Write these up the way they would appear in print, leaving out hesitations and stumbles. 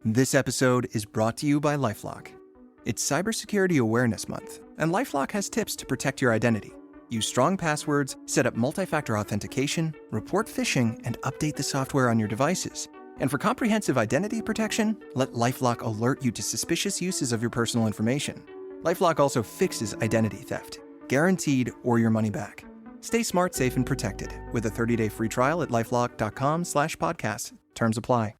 This episode is brought to you by LifeLock. It's Cybersecurity Awareness Month, and LifeLock has tips to protect your identity. Use strong passwords, set up multi-factor authentication, report phishing, and update the software on your devices. And for comprehensive identity protection, let LifeLock alert you to suspicious uses of your personal information. LifeLock also fixes identity theft, guaranteed or your money back. Stay smart, safe, and protected with a 30-day free trial at LifeLock.com/podcast. Terms apply.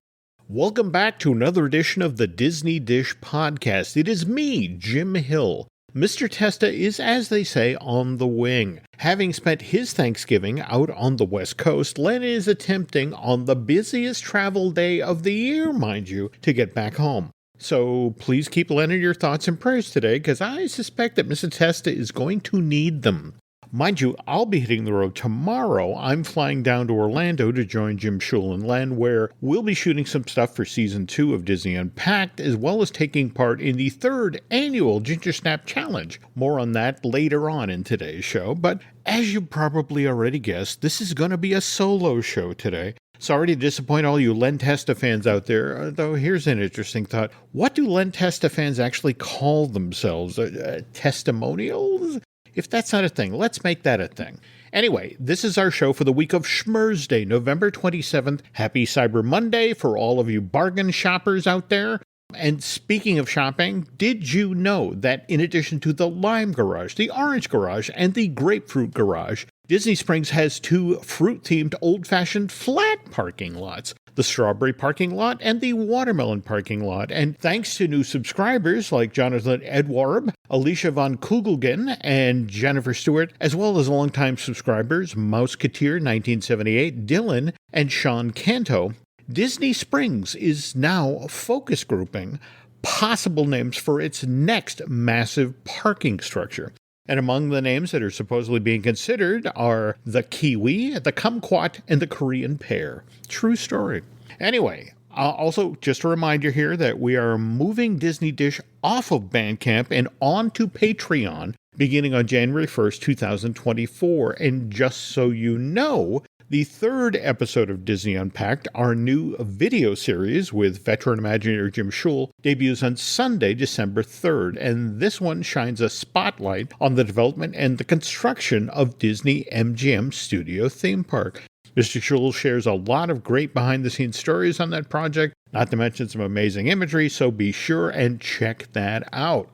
Welcome back to another edition of the Disney Dish Podcast. It is me, Jim Hill. Mr. Testa is, as they say, on the wing. Having spent his Thanksgiving out on the West Coast, Len is attempting, on the busiest travel day of the year, mind you, to get back home. So please keep Len in your thoughts and prayers today, because I suspect that Mr. Testa is going to need them. Mind you, I'll be hitting the road tomorrow. I'm flying down to Orlando to join Jim Schul and Len, where we'll be shooting some stuff for Season 2 of Disney Unpacked, as well as taking part in the 3rd annual Ginger Snap Challenge. More on that later on in today's show, but as you probably already guessed, this is going to be a solo show today. Sorry to disappoint all you Len Testa fans out there, though here's an interesting thought. What do Len Testa fans actually call themselves? Testimonials? If that's not a thing, let's make that a thing. Anyway, this is our show for the week of Schmurz Day, November 27th. Happy Cyber Monday for all of you bargain shoppers out there. And speaking of shopping, did you know that in addition to the Lime Garage, the Orange Garage, and the Grapefruit Garage, Disney Springs has 2 fruit-themed old-fashioned flat parking lots, the Strawberry parking lot and the Watermelon parking lot. And thanks to new subscribers like Jonathan Edwarb, Alicia von Kugelgen, and Jennifer Stewart, as well as longtime subscribers Mouseketeer 1978, Dylan, and Sean Canto, Disney Springs is now focus grouping possible names for its next massive parking structure. And among the names that are supposedly being considered are the Kiwi, the Kumquat, and the Korean Pear. True story. Anyway, also just a reminder here that we are moving Disney Dish off of Bandcamp and onto Patreon beginning on January 1st, 2024. And just so you know, the 3rd episode of Disney Unpacked, our new video series with veteran Imagineer Jim Schul, debuts on Sunday, December 3rd, and this one shines a spotlight on the development and the construction of Disney MGM Studio Theme Park. Mr. Schul shares a lot of great behind-the-scenes stories on that project, not to mention some amazing imagery, so be sure and check that out.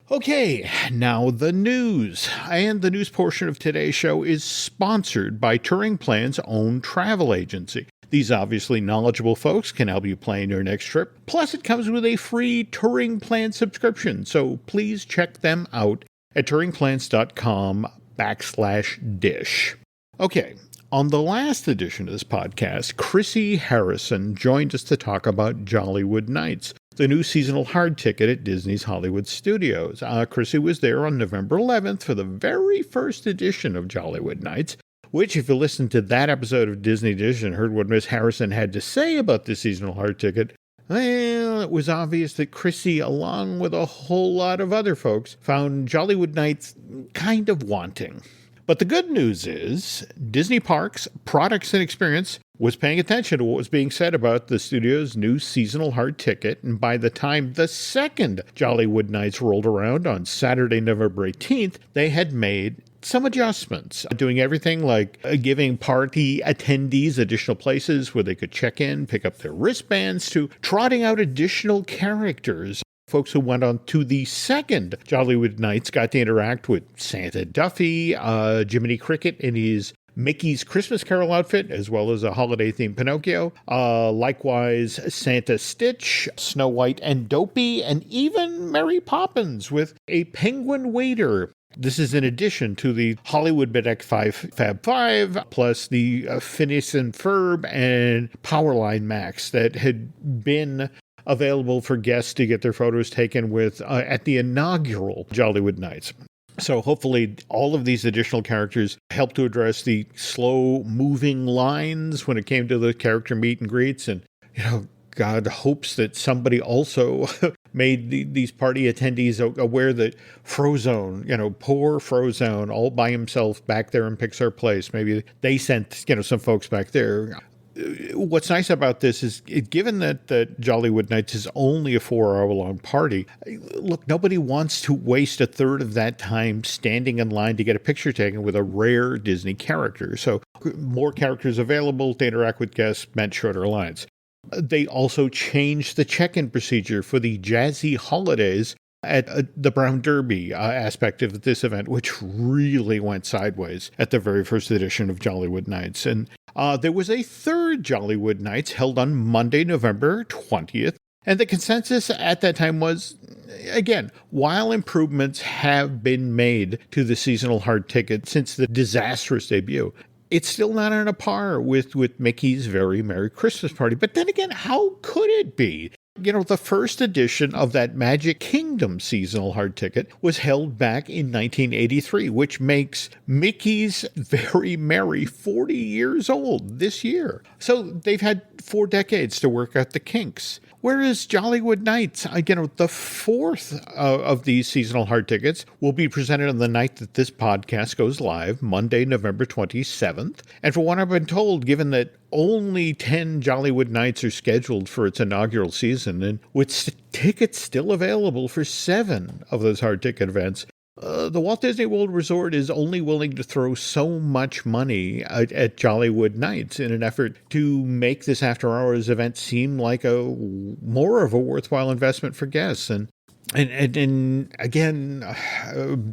Okay, now the news. And the news portion of today's show is sponsored by Touring Plan's own travel agency. These obviously knowledgeable folks can help you plan your next trip. Plus, it comes with a free Touring Plan subscription, so please check them out at touringplans.com/dish. Okay, on the last edition of this podcast, Chrissy Harrison joined us to talk about Jollywood Nights, the new seasonal hard ticket at Disney's Hollywood Studios. Chrissy was there on November 11th for the very first edition of Jollywood Nights, which, if you listened to that episode of Disney Dish and heard what Miss Harrison had to say about the seasonal hard ticket, well, it was obvious that Chrissy, along with a whole lot of other folks, found Jollywood Nights kind of wanting. But the good news is Disney Parks, Products and Experience was paying attention to what was being said about the studio's new seasonal hard ticket, and by the time the 2nd Jollywood Nights rolled around on Saturday, November 18th, they had made some adjustments, doing everything like giving party attendees additional places where they could check in, pick up their wristbands, to trotting out additional characters. Folks who went on to the 2nd Jollywood Nights got to interact with Santa Duffy, Jiminy Cricket in his Mickey's Christmas Carol outfit, as well as a holiday-themed Pinocchio. Likewise, Santa Stitch, Snow White and Dopey, and even Mary Poppins with a penguin waiter. This is in addition to the Hollywood Bedeck Fab 5, plus the Phineas and Ferb and Powerline Max that had been available for guests to get their photos taken with at the inaugural Jollywood Nights. So hopefully all of these additional characters help to address the slow-moving lines when it came to the character meet and greets. And, God hopes that somebody also made these party attendees aware that Frozone, poor Frozone, all by himself back there in Pixar Place. Maybe they sent, some folks back there. what's nice about this is, given that Jollywood Nights is only a 4-hour-long party, look, nobody wants to waste a third of that time standing in line to get a picture taken with a rare Disney character. So more characters available to interact with guests meant shorter lines. They also changed the check-in procedure for the Jazzy Holidays at the Brown Derby aspect of this event, which really went sideways at the very first edition of Jollywood Nights. And there was a third Jollywood Nights held on Monday, November 20th. And the consensus at that time was, again, while improvements have been made to the seasonal hard ticket since the disastrous debut, it's still not on a par with Mickey's Very Merry Christmas Party. But then again, how could it be? You know, the first edition of that Magic Kingdom seasonal hard ticket was held back in 1983, which makes Mickey's Very Merry 40 years old this year. So they've had 4 decades to work out the kinks. Whereas Jollywood Nights, the fourth of these seasonal hard tickets will be presented on the night that this podcast goes live, Monday, November 27th. And for what I've been told, given that only 10 Jollywood Nights are scheduled for its inaugural season, and with tickets still available for 7 of those hard ticket events, the Walt Disney World Resort is only willing to throw so much money at Jollywood Nights in an effort to make this after-hours event seem like more of a worthwhile investment for guests. And again,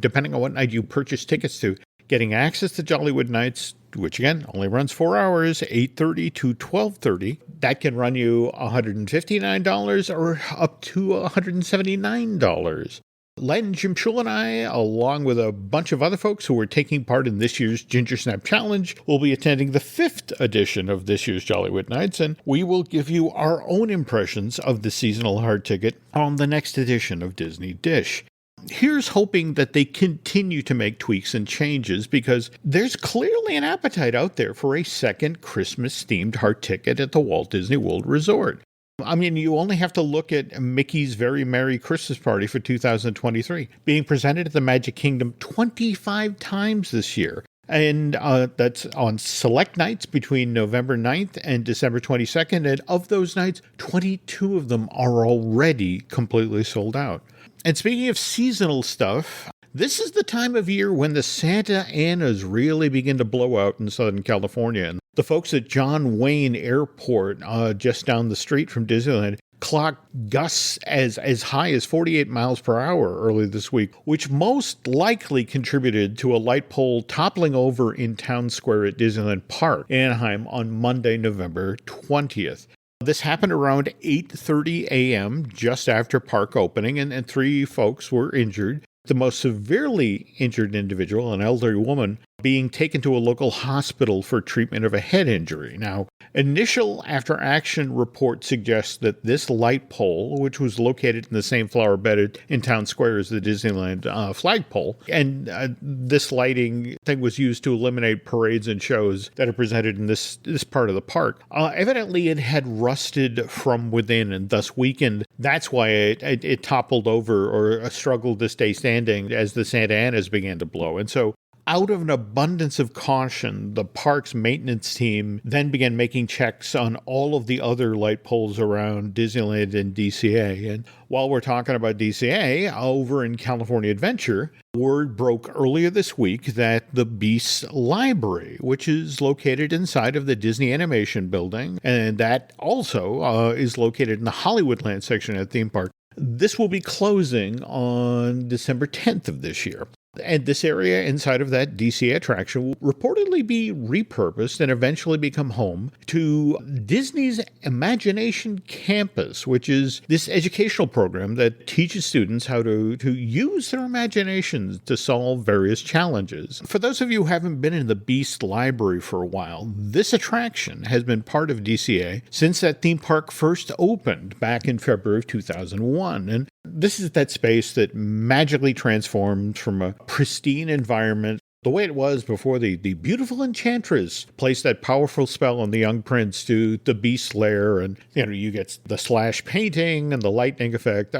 depending on what night you purchase tickets to, getting access to Jollywood Nights, which again only runs 4 hours, 8:30 to 12:30, that can run you $159 or up to $179. Len, Jim Shul, and I, along with a bunch of other folks who are taking part in this year's Ginger Snap Challenge, will be attending the 5th edition of this year's Jollywood Nights, and we will give you our own impressions of the seasonal hard ticket on the next edition of Disney Dish. Here's hoping that they continue to make tweaks and changes, because there's clearly an appetite out there for a second Christmas-themed hard ticket at the Walt Disney World Resort. I mean, you only have to look at Mickey's Very Merry Christmas Party for 2023, being presented at the Magic Kingdom 25 times this year. And that's on select nights between November 9th and December 22nd. And of those nights, 22 of them are already completely sold out. And speaking of seasonal stuff, this is the time of year when the Santa Anas really begin to blow out in Southern California. And the folks at John Wayne Airport, just down the street from Disneyland, clocked gusts as high as 48 miles per hour early this week, which most likely contributed to a light pole toppling over in Town Square at Disneyland Park, Anaheim, on Monday, November 20th. This happened around 8:30 a.m., just after park opening, and 3 folks were injured. The most severely injured individual, an elderly woman, being taken to a local hospital for treatment of a head injury. Now, initial after-action report suggests that this light pole, which was located in the same flower bed in Town Square as the Disneyland flagpole, and this lighting thing was used to eliminate parades and shows that are presented in this part of the park. Evidently, it had rusted from within and thus weakened. That's why it toppled over or struggled to stay standing as the Santa Anas began to blow. And so, out of an abundance of caution, the park's maintenance team then began making checks on all of the other light poles around Disneyland and DCA. And while we're talking about DCA, over in California Adventure, word broke earlier this week that the Beast's Library, which is located inside of the Disney Animation Building, and that also is located in the Hollywoodland section at the theme park, this will be closing on December 10th of this year. And this area inside of that DCA attraction will reportedly be repurposed and eventually become home to Disney's Imagination Campus, which is this educational program that teaches students how to use their imaginations to solve various challenges. For those of you who haven't been in the Beast Library for a while, this attraction has been part of DCA since that theme park first opened back in February of 2001. And this is that space that magically transformed from a pristine environment, the way it was before the beautiful enchantress placed that powerful spell on the young prince, to the Beast's lair, and you get the slash painting and the lightning effect,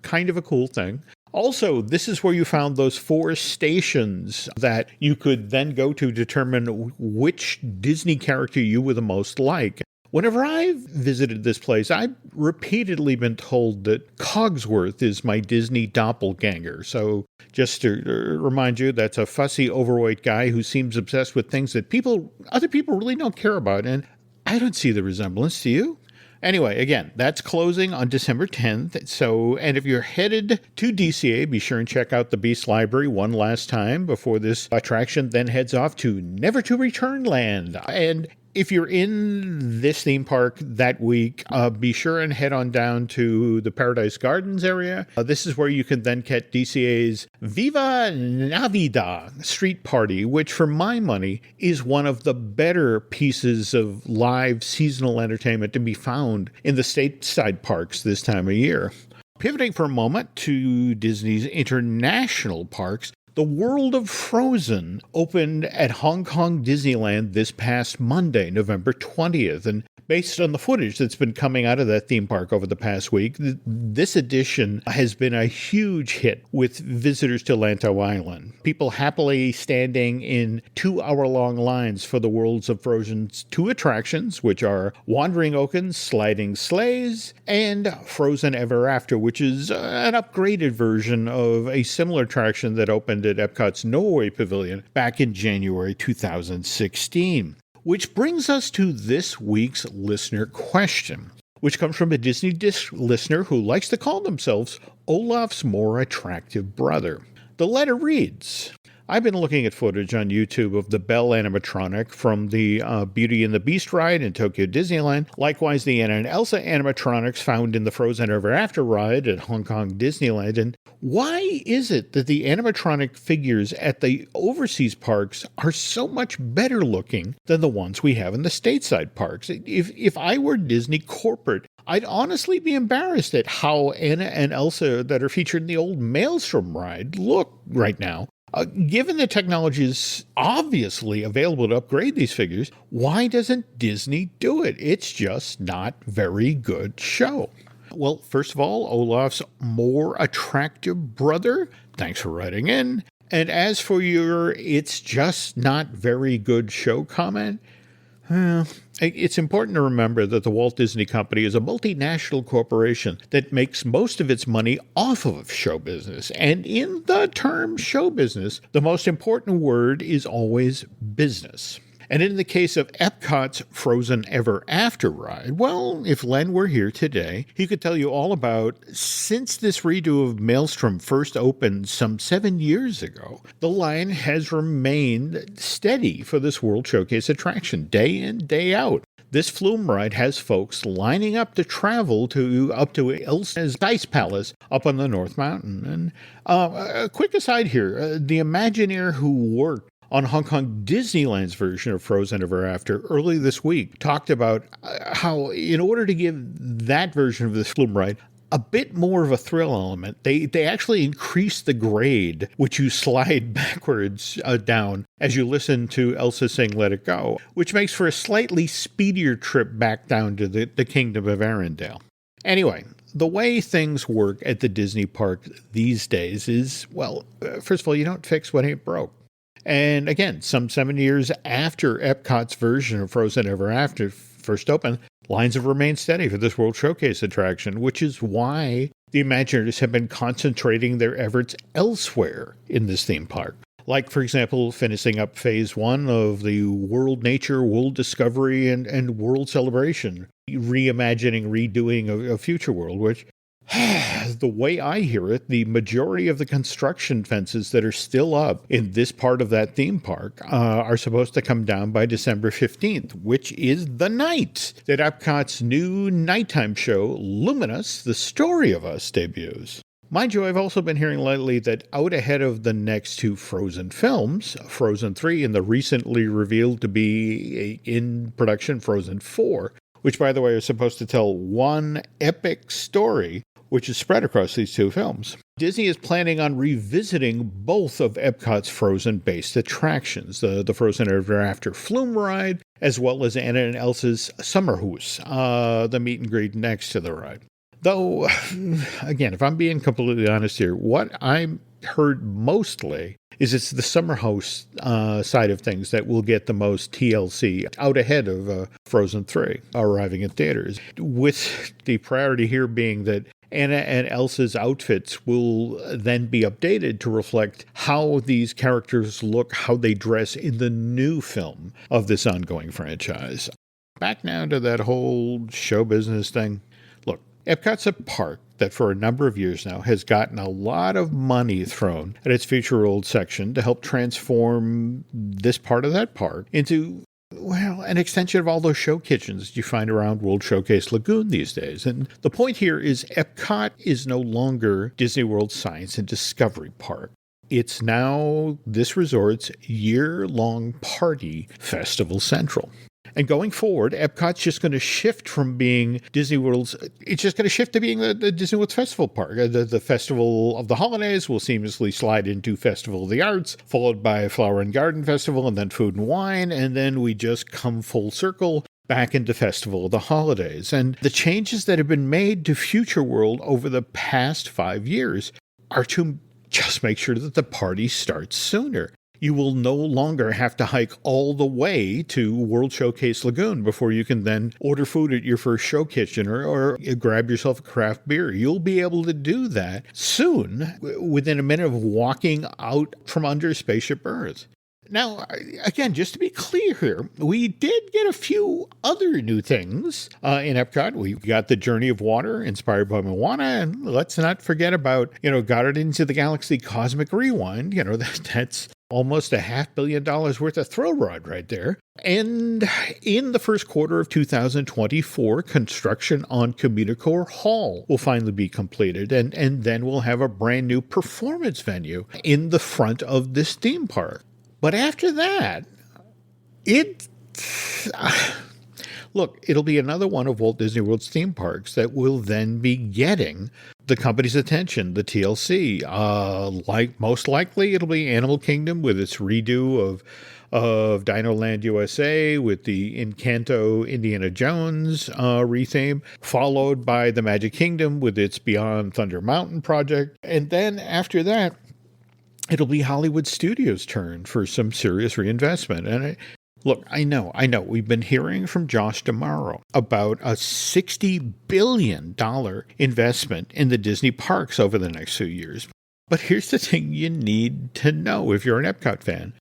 kind of a cool thing. Also, this is where you found those 4 stations that you could then go to determine which Disney character you were the most like. Whenever I've visited this place, I've repeatedly been told that Cogsworth is my Disney doppelganger. So just to remind you, that's a fussy, overweight guy who seems obsessed with things that other people really don't care about. And I don't see the resemblance, do you? Anyway, again, that's closing on December 10th. So, and if you're headed to DCA, be sure and check out the Beast Library one last time before this attraction then heads off to Never to Return Land. And if you're in this theme park that week, be sure and head on down to the Paradise Gardens area. This is where you can then get DCA's Viva Navidad street party, which for my money is one of the better pieces of live seasonal entertainment to be found in the stateside parks this time of year. Pivoting for a moment to Disney's international parks, the World of Frozen opened at Hong Kong Disneyland this past Monday, November 20th, and based on the footage that's been coming out of that theme park over the past week, this edition has been a huge hit with visitors to Lantau Island. People happily standing in 2-hour-long lines for the Worlds of Frozen's 2 attractions, which are Wandering Oaken's Sliding Sleighs and Frozen Ever After, which is an upgraded version of a similar attraction that opened at Epcot's Norway Pavilion back in January 2016. Which brings us to this week's listener question, which comes from a Disney Dish listener who likes to call themselves Olaf's more attractive brother. The letter reads, I've been looking at footage on YouTube of the Belle animatronic from the Beauty and the Beast ride in Tokyo Disneyland, likewise the Anna and Elsa animatronics found in the Frozen Ever After ride at Hong Kong Disneyland, and why is it that the animatronic figures at the overseas parks are so much better looking than the ones we have in the stateside parks? If I were Disney corporate, I'd honestly be embarrassed at how Anna and Elsa that are featured in the old Maelstrom ride look right now. Given the technology is obviously available to upgrade these figures, why doesn't Disney do it? It's just not very good show. Well, first of all, Olaf's more attractive brother, thanks for writing in. And as for your it's just not very good show comment, it's important to remember that the Walt Disney Company is a multinational corporation that makes most of its money off of show business. And in the term show business, the most important word is always business. And in the case of Epcot's Frozen Ever After ride, well, if Len were here today, he could tell you all about, since this redo of Maelstrom first opened some 7 years ago, the line has remained steady for this World Showcase attraction, day in, day out. This flume ride has folks lining up to travel up to Elsa's Ice Palace up on the North Mountain. And a quick aside here, the Imagineer who worked on Hong Kong Disneyland's version of Frozen Ever After early this week talked about how, in order to give that version of this flume ride a bit more of a thrill element, they actually increased the grade, which you slide backwards down as you listen to Elsa sing Let It Go, which makes for a slightly speedier trip back down to the Kingdom of Arendelle. Anyway, the way things work at the Disney park these days is, well, first of all, you don't fix what ain't broke. And again, some 7 years after Epcot's version of Frozen Ever After first opened, lines have remained steady for this World Showcase attraction, which is why the Imagineers have been concentrating their efforts elsewhere in this theme park. Like, for example, finishing up Phase 1 of the World Nature, World Discovery, and World Celebration, reimagining, redoing a future world, which, the way I hear it, the majority of the construction fences that are still up in this part of that theme park are supposed to come down by December 15th, which is the night that Epcot's new nighttime show, Luminous, The Story of Us, debuts. Mind you, I've also been hearing lately that out ahead of the next 2 Frozen films, Frozen 3 and the recently revealed to be in production Frozen 4, which, by the way, are supposed to tell one epic story, which is spread across these 2 films. Disney is planning on revisiting both of Epcot's Frozen-based attractions, the Frozen Ever After Flume Ride, as well as Anna and Elsa's Summer House, the meet and greet next to the ride. Though, again, if I'm being completely honest here, what I heard mostly is it's the summer house side of things that will get the most TLC out ahead of Frozen 3 arriving in theaters, with the priority here being that Anna and Elsa's outfits will then be updated to reflect how these characters look, how they dress in the new film of this ongoing franchise. Back now to that whole show business thing. Look, Epcot's a park that for a number of years now has gotten a lot of money thrown at its Future World section to help transform this part of that park into, well, an extension of all those show kitchens you find around World Showcase Lagoon these days. And the point here is Epcot is no longer Disney World Science and Discovery Park. It's now this resort's year-long party Festival Central. And going forward, Epcot's just going to shift from being Disney World's, it's just going to shift to being the Disney World Festival Park. The Festival of the Holidays will seamlessly slide into Festival of the Arts, followed by Flower and Garden Festival, and then Food and Wine, and then we just come full circle back into Festival of the Holidays. And the changes that have been made to Future World over the past 5 years are to just make sure that the party starts sooner. You will no longer have to hike all the way to World Showcase Lagoon before you can then order food at your first show kitchen or grab yourself a craft beer. You'll be able to do that soon, within a minute of walking out from under Spaceship Earth. Now, again, just to be clear here, we did get a few other new things in Epcot. We got the Journey of Water inspired by Moana, and let's not forget about, Guardians of the Galaxy Cosmic Rewind. That's almost $500 million worth of thrill ride right there. And in the first quarter of 2024, construction on Communicore Hall will finally be completed. And then we'll have a brand new performance venue in the front of this theme park. But after that, it'll be another one of Walt Disney World's theme parks that will then be getting the company's attention, the TLC. Most likely, it'll be Animal Kingdom with its redo of Dino Land USA with the Encanto Indiana Jones retheme, followed by the Magic Kingdom with its Beyond Thunder Mountain project. And then after that, it'll be Hollywood Studios' turn for some serious reinvestment. And I know. We've been hearing from Josh D'Amaro about a $60 billion investment in the Disney parks over the next few years. But here's the thing you need to know if you're an Epcot fan.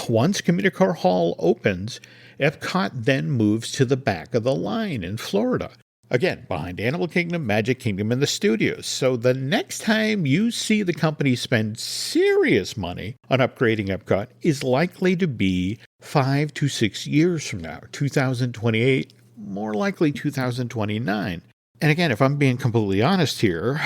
Once Communicore Hall opens, Epcot then moves to the back of the line in Florida. Again, behind Animal Kingdom, Magic Kingdom, and the studios. So the next time you see the company spend serious money on upgrading Epcot is likely to be 5 to 6 years from now, 2028, more likely 2029. And again, if I'm being completely honest here,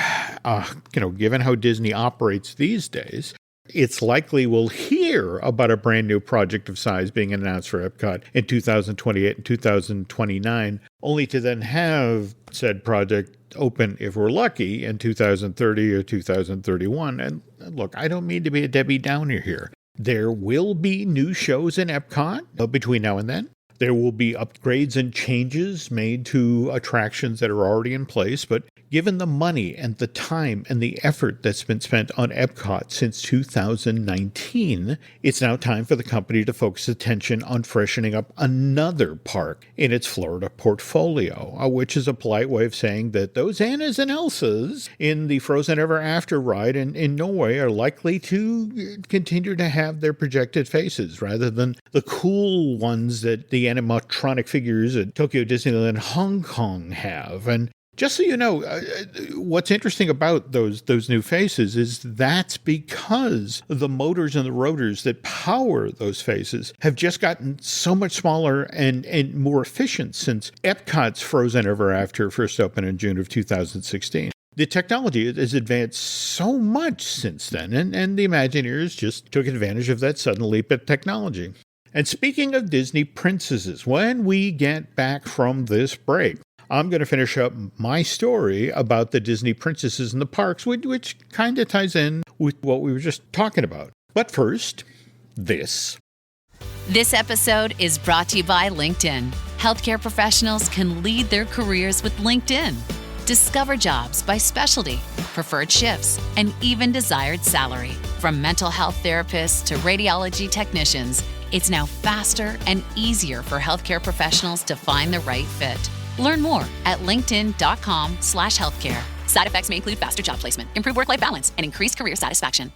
given how Disney operates these days, it's likely we'll hear about a brand new project of size being announced for Epcot in 2028 and 2029, only to then have said project open, if we're lucky, in 2030 or 2031. And look, I don't mean to be a Debbie Downer here. There will be new shows in Epcot between now and then. There will be upgrades and changes made to attractions that are already in place, but given the money and the time and the effort that's been spent on Epcot since 2019, it's now time for the company to focus attention on freshening up another park in its Florida portfolio, which is a polite way of saying that those Annas and Elsas in the Frozen Ever After ride in Norway are likely to continue to have their projected faces rather than the cool ones that the animatronic figures at Tokyo Disneyland Hong Kong have. And just so you know, what's interesting about those new faces is that's because the motors and the rotors that power those faces have just gotten so much smaller and more efficient since Epcot's Frozen Ever After first opened in June of 2016. The technology has advanced so much since then, and the Imagineers just took advantage of that sudden leap at technology. And speaking of Disney princesses, when we get back from this break, I'm going to finish up my story about the Disney princesses in the parks, which kind of ties in with what we were just talking about. But first, this. This episode is brought to you by LinkedIn. Healthcare professionals can lead their careers with LinkedIn. Discover jobs by specialty, preferred shifts, and even desired salary. From mental health therapists to radiology technicians, it's now faster and easier for healthcare professionals to find the right fit. Learn more at linkedin.com/healthcare. Side effects may include faster job placement, improved work-life balance, and increased career satisfaction.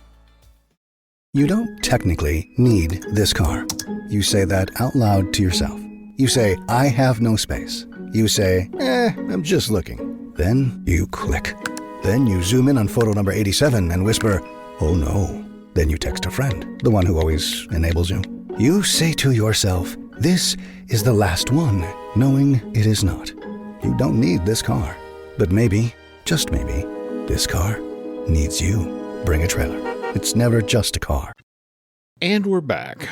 You don't technically need this car. You say that out loud to yourself. You say, I have no space. You say, I'm just looking. Then you click. Then you zoom in on photo number 87 and whisper, oh no. Then you text a friend, the one who always enables you. You say to yourself, this is the last one, knowing it is not. You don't need this car. But maybe, just maybe, this car needs you. Bring a trailer. It's never just a car. And we're back.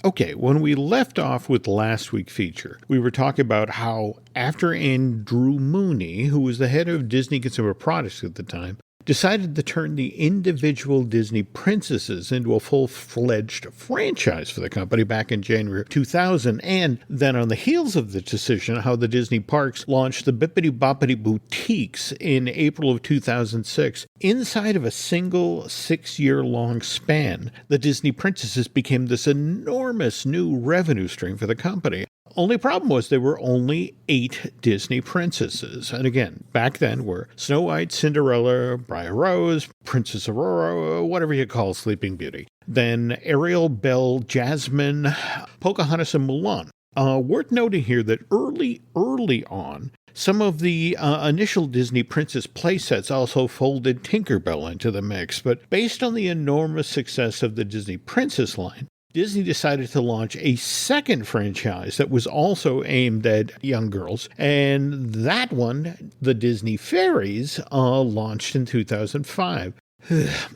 Okay, when we left off with last week's feature, we were talking about how after Andrew Mooney, who was the head of Disney Consumer Products at the time, decided to turn the individual Disney princesses into a full-fledged franchise for the company back in January of 2000. And then on the heels of the decision, how the Disney parks launched the Bippity Boppity Boutiques in April of 2006. Inside of a single 6-year-long span, the Disney princesses became this enormous new revenue stream for the company. Only problem was there were only 8 Disney princesses. And again, back then were Snow White, Cinderella, Briar Rose, Princess Aurora, whatever you call Sleeping Beauty. Then Ariel, Belle, Jasmine, Pocahontas, and Mulan. Worth noting here that early on, some of the initial Disney princess playsets also folded Tinkerbell into the mix. But based on the enormous success of the Disney Princess line, Disney decided to launch a second franchise that was also aimed at young girls, and that one, the Disney Fairies, launched in 2005.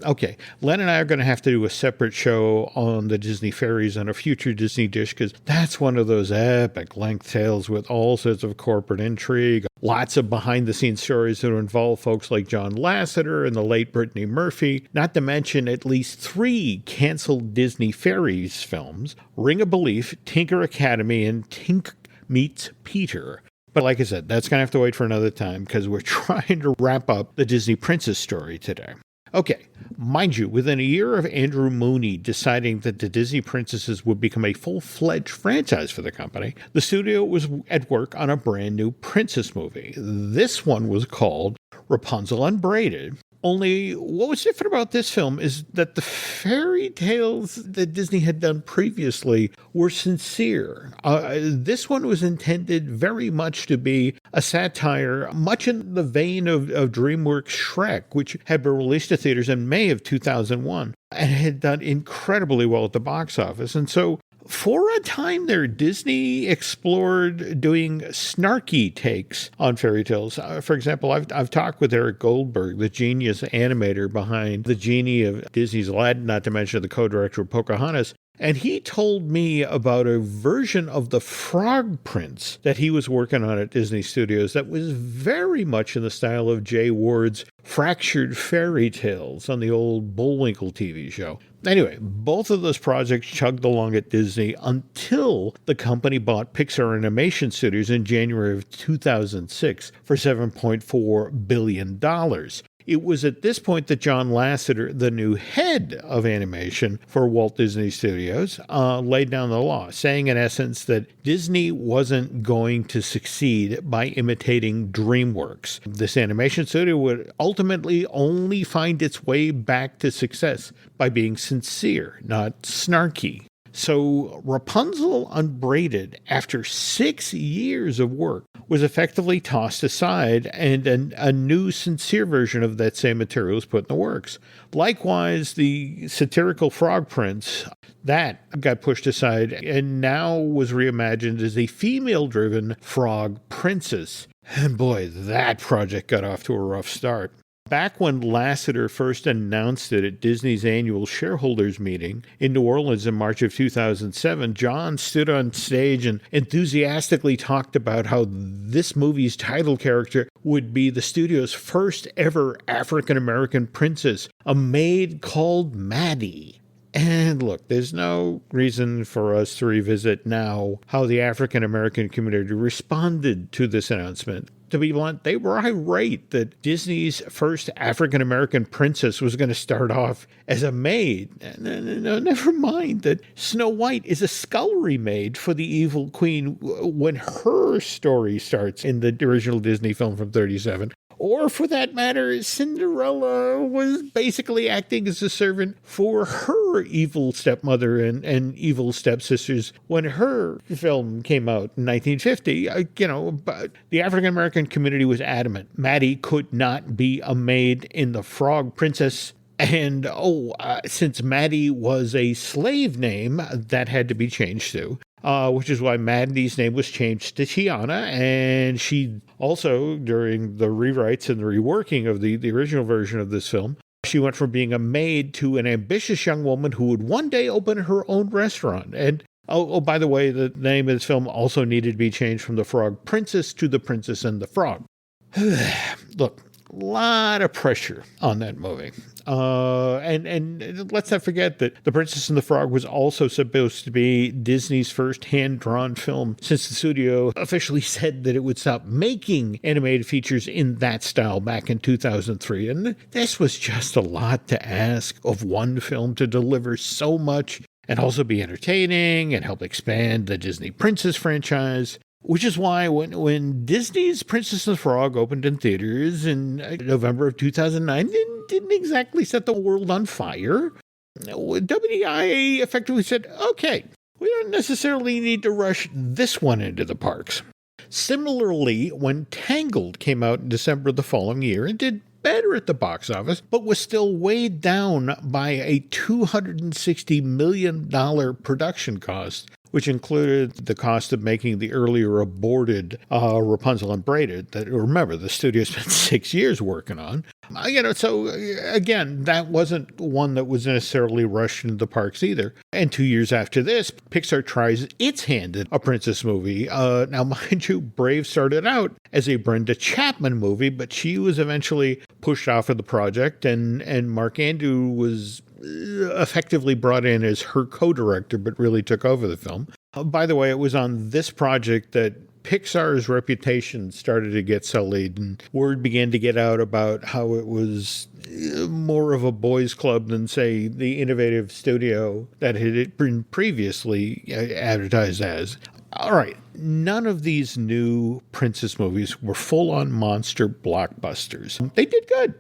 Okay, Len and I are going to have to do a separate show on the Disney Fairies on a future Disney Dish, because that's one of those epic length tales with all sorts of corporate intrigue, lots of behind-the-scenes stories that involve folks like John Lasseter and the late Brittany Murphy, not to mention at least 3 canceled Disney Fairies films, Ring of Belief, Tinker Academy, and Tink Meets Peter. But like I said, that's going to have to wait for another time, because we're trying to wrap up the Disney Princess story today. Okay, mind you, within a year of Andrew Mooney deciding that the Disney Princesses would become a full-fledged franchise for the company, the studio was at work on a brand new princess movie. This one was called Rapunzel Unbraided. Only what was different about this film is that the fairy tales that Disney had done previously were sincere. This one was intended very much to be a satire, much in the vein of DreamWorks' Shrek, which had been released to theaters in May of 2001 and had done incredibly well at the box office. And so for a time there, Disney explored doing snarky takes on fairy tales. For example, I've talked with Eric Goldberg, the genius animator behind the genie of Disney's Aladdin, not to mention the co-director of Pocahontas. And he told me about a version of the Frog Prince that he was working on at Disney Studios that was very much in the style of Jay Ward's Fractured Fairy Tales on the old Bullwinkle TV show. Anyway, both of those projects chugged along at Disney until the company bought Pixar Animation Studios in January of 2006 for $7.4 billion. It was at this point that John Lasseter, the new head of animation for Walt Disney Studios, laid down the law, saying in essence that Disney wasn't going to succeed by imitating DreamWorks. This animation studio would ultimately only find its way back to success by being sincere, not snarky. So Rapunzel Unbraided, after 6 years of work, was effectively tossed aside, and a new sincere version of that same material was put in the works. Likewise, the satirical Frog Prince, that got pushed aside and now was reimagined as a female-driven frog princess. And boy, that project got off to a rough start. Back when Lasseter first announced it at Disney's annual shareholders meeting in New Orleans in March of 2007, John stood on stage and enthusiastically talked about how this movie's title character would be the studio's first ever African-American princess, a maid called Maddie. And look, there's no reason for us to revisit now how the African American community responded to this announcement. To be blunt, they were irate that Disney's first African American princess was going to start off as a maid. No, never mind that Snow White is a scullery maid for the evil queen when her story starts in the original Disney film from 1937. Or, for that matter, Cinderella was basically acting as a servant for her evil stepmother and evil stepsisters when her film came out in 1950. But the African-American community was adamant. Maddie could not be a maid in The Frog Princess. And, since Maddie was a slave name, that had to be changed too. Which is why Maddie's name was changed to Tiana, and she also, during the rewrites and the reworking of the original version of this film, she went from being a maid to an ambitious young woman who would one day open her own restaurant. And, by the way, the name of this film also needed to be changed from The Frog Princess to The Princess and the Frog. Look, a lot of pressure on that movie. And let's not forget that The Princess and the Frog was also supposed to be Disney's first hand-drawn film since the studio officially said that it would stop making animated features in that style back in 2003. And this was just a lot to ask of one film to deliver so much and also be entertaining and help expand the Disney Princess franchise. Which is why when Disney's Princess and the Frog opened in theaters in November of 2009, didn't exactly set the world on fire. WDW effectively said, okay, we don't necessarily need to rush this one into the parks. Similarly, when Tangled came out in December of the following year and did better at the box office, but was still weighed down by a $260 million production cost, which included the cost of making the earlier aborted Rapunzel and Braided that, remember, the studio spent 6 years working on. So again, that wasn't one that was necessarily rushed into the parks either. And 2 years after this, Pixar tries its hand at a princess movie. Now, mind you, Brave started out as a Brenda Chapman movie, but she was eventually pushed off of the project, and Mark Andrew was effectively brought in as her co-director, but really took over the film. By the way, it was on this project that Pixar's reputation started to get sullied, and word began to get out about how it was more of a boys' club than, say, the innovative studio that had been previously advertised as. All right, none of these new princess movies were full-on monster blockbusters. They did good.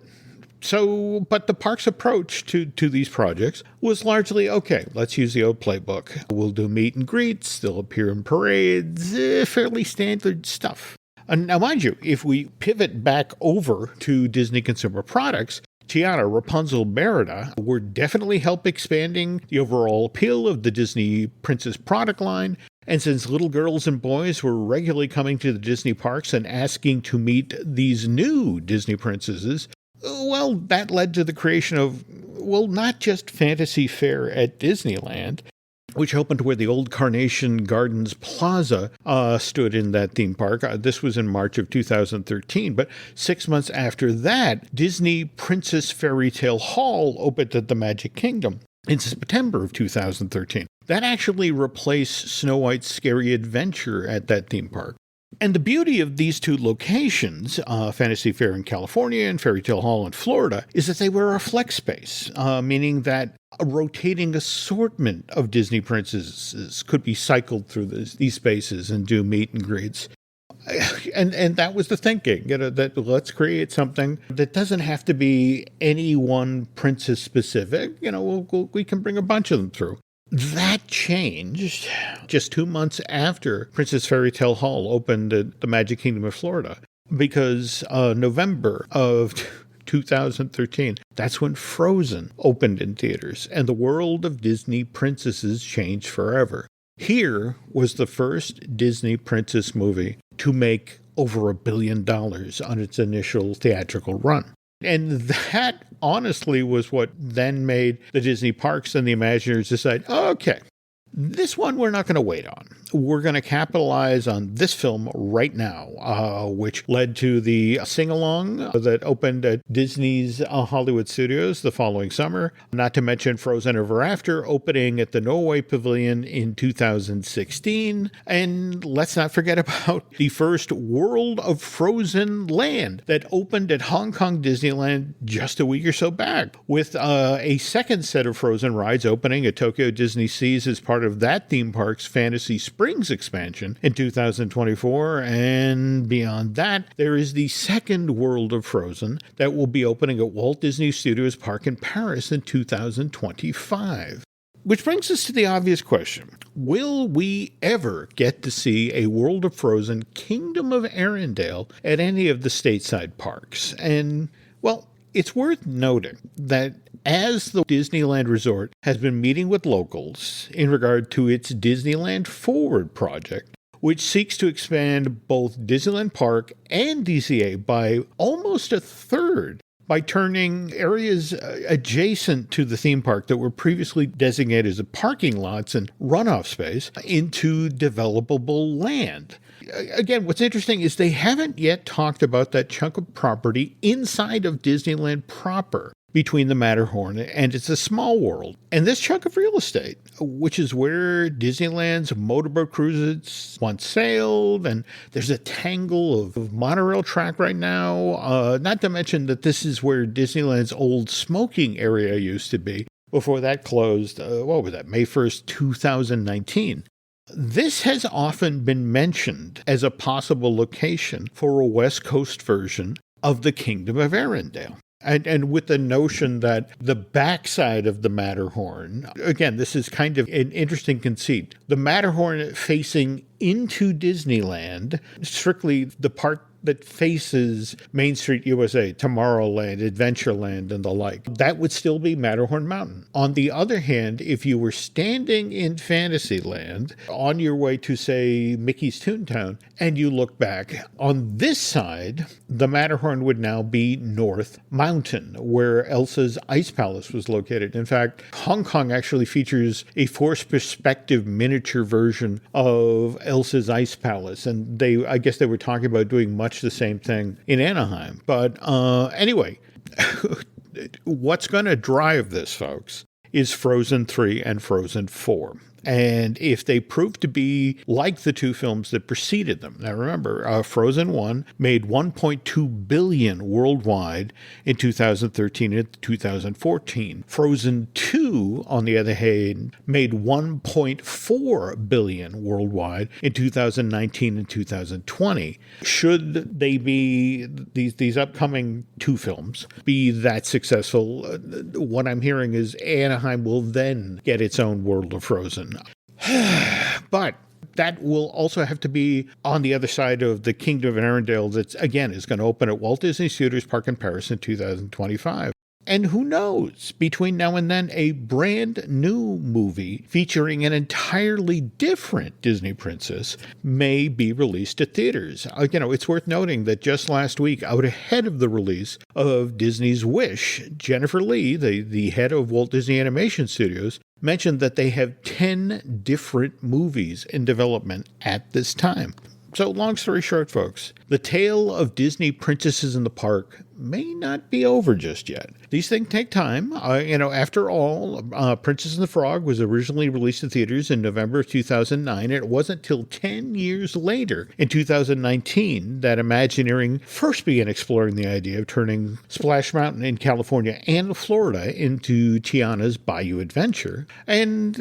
But the park's approach to these projects was largely, okay, let's use the old playbook. We'll do meet and greets, they'll appear in parades, fairly standard stuff. And now, mind you, if we pivot back over to Disney consumer products, Tiana, Rapunzel, Merida would definitely help expanding the overall appeal of the Disney Princess product line. And since little girls and boys were regularly coming to the Disney parks and asking to meet these new Disney princesses, well, that led to the creation of, not just Fantasy Fair at Disneyland, which opened where the old Carnation Gardens Plaza stood in that theme park. This was in March of 2013, but 6 months after that, Disney Princess Fairy Tale Hall opened at the Magic Kingdom in September of 2013. That actually replaced Snow White's Scary Adventure at that theme park. And the beauty of these two locations, Fantasy Fair in California and Fairy Tale Hall in Florida, is that they were a flex space, meaning that a rotating assortment of Disney princesses could be cycled through these spaces and do meet and greets. And that was the thinking, that let's create something that doesn't have to be any one princess specific. We can bring a bunch of them through. That changed just 2 months after Princess Fairy Tale Hall opened at the Magic Kingdom of Florida, because November of 2013, that's when Frozen opened in theaters, and the world of Disney princesses changed forever. Here was the first Disney princess movie to make over $1 billion on its initial theatrical run. And that, honestly, was what then made the Disney parks and the Imagineers decide, okay, This one we're not going to wait on. We're going to capitalize on this film right now, which led to the sing-along that opened at Disney's Hollywood Studios the following summer, not to mention Frozen Ever After opening at the Norway Pavilion in 2016. And let's not forget about the first World of Frozen Land that opened at Hong Kong Disneyland just a week or so back, with a second set of Frozen rides opening at Tokyo Disney Seas as part of that theme park's Fantasy Springs expansion in 2024. And beyond that, there is the second World of Frozen that will be opening at Walt Disney Studios Park in Paris in 2025. Which brings us to the obvious question. Will we ever get to see a World of Frozen Kingdom of Arendelle at any of the stateside parks? And, well, it's worth noting that as the Disneyland Resort has been meeting with locals in regard to its Disneyland Forward project, which seeks to expand both Disneyland Park and DCA by almost a third by turning areas adjacent to the theme park that were previously designated as parking lots and runoff space into developable land. Again, what's interesting is they haven't yet talked about that chunk of property inside of Disneyland proper between the Matterhorn and It's a Small World. And this chunk of real estate, which is where Disneyland's motorboat cruises once sailed, and there's a tangle of monorail track right now, not to mention that this is where Disneyland's old smoking area used to be before that closed, May 1st, 2019. This has often been mentioned as a possible location for a West Coast version of the Kingdom of Arendelle. And with the notion that the backside of the Matterhorn, again, this is kind of an interesting conceit. The Matterhorn facing into Disneyland, strictly the part that faces Main Street USA, Tomorrowland, Adventureland, and the like. That would still be Matterhorn Mountain. On the other hand, if you were standing in Fantasyland on your way to, say, Mickey's Toontown, and you look back, on this side, the Matterhorn would now be North Mountain, where Elsa's Ice Palace was located. In fact, Hong Kong actually features a forced perspective miniature version of Elsa's Ice Palace, and I guess they were talking about doing much the same thing in Anaheim. But anyway, what's going to drive this, folks, is Frozen 3 and Frozen 4. And if they prove to be like the two films that preceded them. Now remember, Frozen 1 made $1.2 billion worldwide in 2013 and 2014. Frozen 2, on the other hand, made $1.4 billion worldwide in 2019 and 2020. Should they be, these upcoming two films, be that successful, what I'm hearing is Anaheim will then get its own World of Frozen. But that will also have to be on the other side of the Kingdom of Arendelle that, again, is going to open at Walt Disney Studios Park in Paris in 2025. And who knows, between now and then, a brand new movie featuring an entirely different Disney princess may be released at theaters. It's worth noting that just last week, out ahead of the release of Disney's Wish, Jennifer Lee, the head of Walt Disney Animation Studios, mentioned that they have 10 different movies in development at this time. So long story short, folks, the tale of Disney princesses in the park may not be over just yet. These things take time. After all, Princess and the Frog was originally released in theaters in November of 2009, and it wasn't till 10 years later, in 2019, that Imagineering first began exploring the idea of turning Splash Mountain in California and Florida into Tiana's Bayou Adventure. And,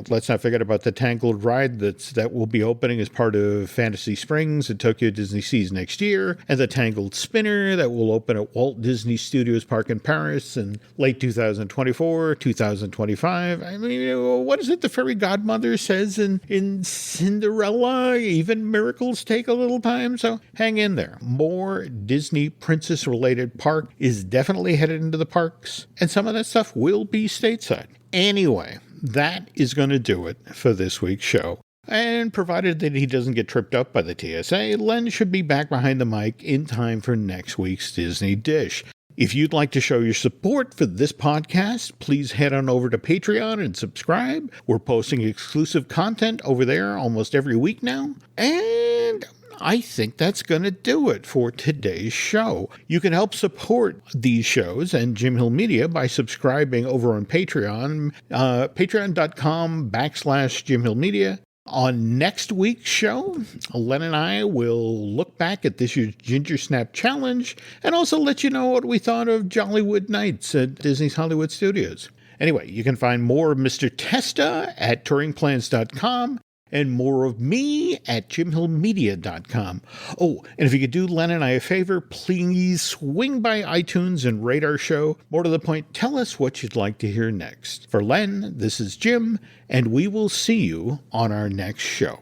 let's not forget about the Tangled ride that will be opening as part of Fantasy Springs at Tokyo Disney Seas next year, and the Tangled Spinner that will open at Walt Disney Studios Park in Paris in late 2024, 2025. I mean, what is it the fairy godmother says in Cinderella? Even miracles take a little time, so hang in there. More Disney princess-related park is definitely headed into the parks, and some of that stuff will be stateside. Anyway, that is going to do it for this week's show. And provided that he doesn't get tripped up by the TSA, Len should be back behind the mic in time for next week's Disney Dish. If you'd like to show your support for this podcast, please head on over to Patreon and subscribe. We're posting exclusive content over there almost every week now. And I think that's going to do it for today's show. You can help support these shows and Jim Hill Media by subscribing over on Patreon, patreon.com/Jim Hill Media. On next week's show, Len and I will look back at this year's Ginger Snap Challenge and also let you know what we thought of Jollywood Nights at Disney's Hollywood Studios. Anyway, you can find more of Mr. Testa at touringplans.com and more of me at jimhillmedia.com. Oh, and if you could do Len and I a favor, please swing by iTunes and rate our show. More to the point, tell us what you'd like to hear next. For Len, this is Jim, and we will see you on our next show.